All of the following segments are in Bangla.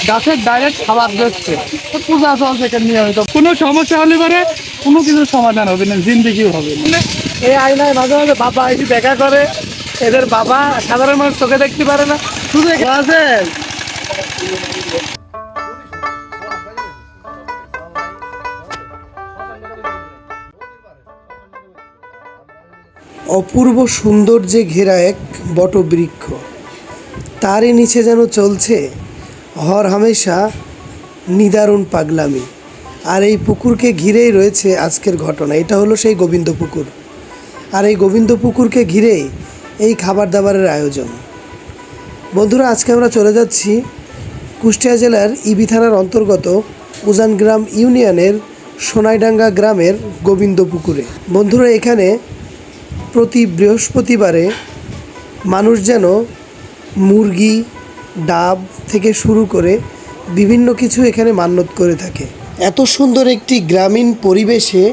গাছের ডাইরেক্ট খাবার দিচ্ছে, পূজা চলছে নিয়মিত। কোনো সমস্যা হলে পরে কোনো কিছুর সমাধান হবে না, জিন্দিগিও হবে না। এই আয়নায় মাঝে মাঝে বাবা এসে দেখা করে, এদের বাবা সাধারণ মানুষ চোখে দেখতে পারে না। শুধু আছে অপূর্ব সৌন্দর্যে ঘেরা এক বটবৃক্ষ, তারই নিচে যেন চলছে হরহামেশা নিদারুণ পাগলামি। আর এই পুকুরকে ঘিরেই রয়েছে আজকের ঘটনা। এটা হলো সেই গোবিন্দ পুকুর, আর এই গোবিন্দ পুকুরকে ঘিরেই এই খাবার দাবারের আয়োজন। বন্ধুরা, আজকে আমরা চলে যাচ্ছি কুষ্টিয়া জেলার ইবি থানার অন্তর্গত উজানগ্রাম ইউনিয়নের সোনাইডাঙ্গা গ্রামের গোবিন্দ পুকুরে। বন্ধুরা, এখানে প্রতি বৃহস্পতিবারে মানুষ যেন মুরগি, ডাব থেকে শুরু করে বিভিন্ন কিছু এখানে মান্যত করে থাকে। এত সুন্দর একটি গ্রামীণ পরিবেশে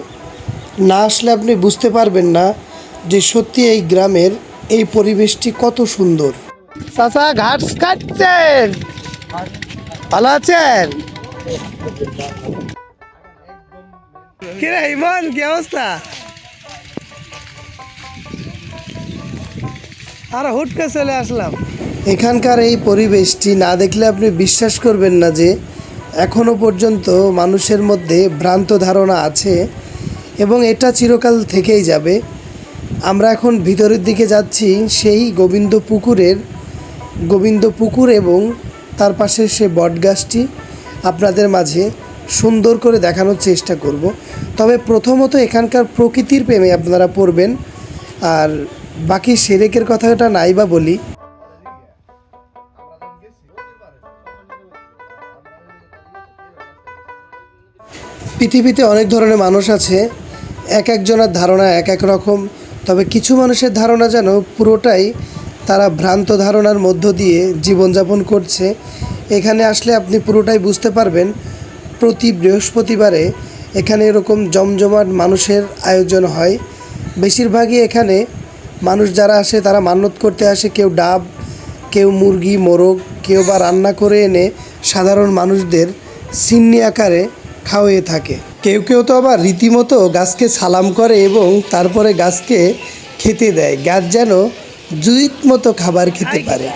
না আসলে আপনি বুঝতে পারবেন না যে সত্যি এই গ্রামের এই পরিবেশটি কত সুন্দর। চাচা ঘাস কাটছেন, ভালো আছেন? কিরে ইমন, কি অবস্থা? আর হুট করে চলে আসলাম। এখানকার এই পরিবেশটি না দেখলে আপনি বিশ্বাস করবেন না যে এখনও পর্যন্ত মানুষের মধ্যে ভ্রান্ত ধারণা আছে এবং এটা চিরকাল থেকেই যাবে। আমরা এখন ভিতরের দিকে যাচ্ছি সেই গোবিন্দ পুকুর এবং তার পাশে সে বটগাছটি আপনাদের মাঝে সুন্দর করে দেখানোর চেষ্টা করব। তবে প্রথমত এখানকার প্রকৃতির প্রেমে আপনারা পড়বেন। আর বাকি সেরেকের কথাটা নাই বা বলি, পৃথিবীতে অনেক ধরনের মানুষ আছে, এক একজনের ধারণা এক এক রকম। তবে কিছু মানুষের ধারণা যেন পুরোটাই তারা ভ্রান্ত ধারণার মধ্য দিয়ে জীবনযাপন করছে। এখানে আসলে আপনি পুরোটাই বুঝতে পারবেন। প্রতি বৃহস্পতিবারে এখানে এরকম জমজমাট মানুষের আয়োজন হয়। বেশিরভাগই এখানে মানুষ যারা আসে তারা মান্যত করতে আসে, কেউ ডাব, কেউ মুরগি, মোরগ, কেউ বা রান্না করে এনে সাধারণ মানুষদের সিন্নি আকারে খাওয়িয়ে থাকে। কেউ কেউ তো আবার রীতিমতো গাছকে সালাম করে এবং তারপরে গাছকে খেতে দেয়, গাছ যেন জুইত মতো খাবার খেতে পারে।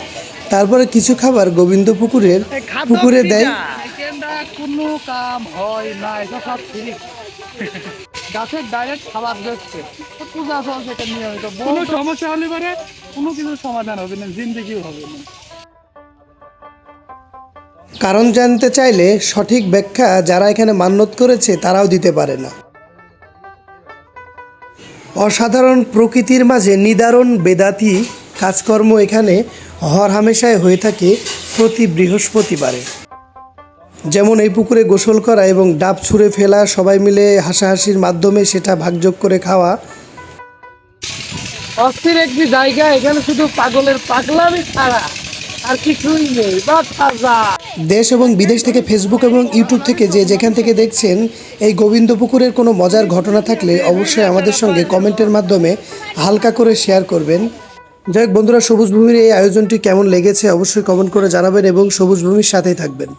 তারপরে কিছু খাবার গোবিন্দ পুকুরে দেয়। কোনো কাম হয় না, সব ঠিক। গাছের ডাইরেক্ট খাবার দিচ্ছে, পূজা চলছে নিয়মিত। কোনো সমস্যা হলে পরে কোনো কিছুর সমাধান হবে না, জিন্দিগিও হবে না। কারণ জানতে চাইলে সঠিক ব্যাখ্যা যারা এখানে মান্যত করেছে তারাও দিতে পারে না। অসাধারণ প্রকৃতির মাঝে নিদারুণ বেদাতি কাজকর্ম এখানে হরহামেশাই হয়ে থাকে প্রতি বৃহস্পতিবারে। যেমন এই পুকুরে গোসল করা এবং ডাব ছুঁড়ে ফেলা, সবাই মিলে হাসাহাসির মাধ্যমে সেটা ভাগযোগ করে খাওয়া। অস্থির একটি জায়গা, এখানে শুধু পাগলের পাগলামি ছাড়া আর কিছুই নেই। দেশ এবং বিদেশ থেকে, ফেসবুক এবং ইউটিউব থেকে যে যেখান থেকে দেখছেন, এই গোবিন্দ পুকুরের কোনো মজার ঘটনা থাকলে অবশ্যই আমাদের সঙ্গে কমেন্টের মাধ্যমে হালকা করে শেয়ার করবেন। যাই হোক বন্ধুরা, সবুজ ভূমির এই আয়োজনটি কেমন লেগেছে অবশ্যই কমেন্ট করে জানাবেন এবং সবুজ ভূমির সাথেই থাকবেন।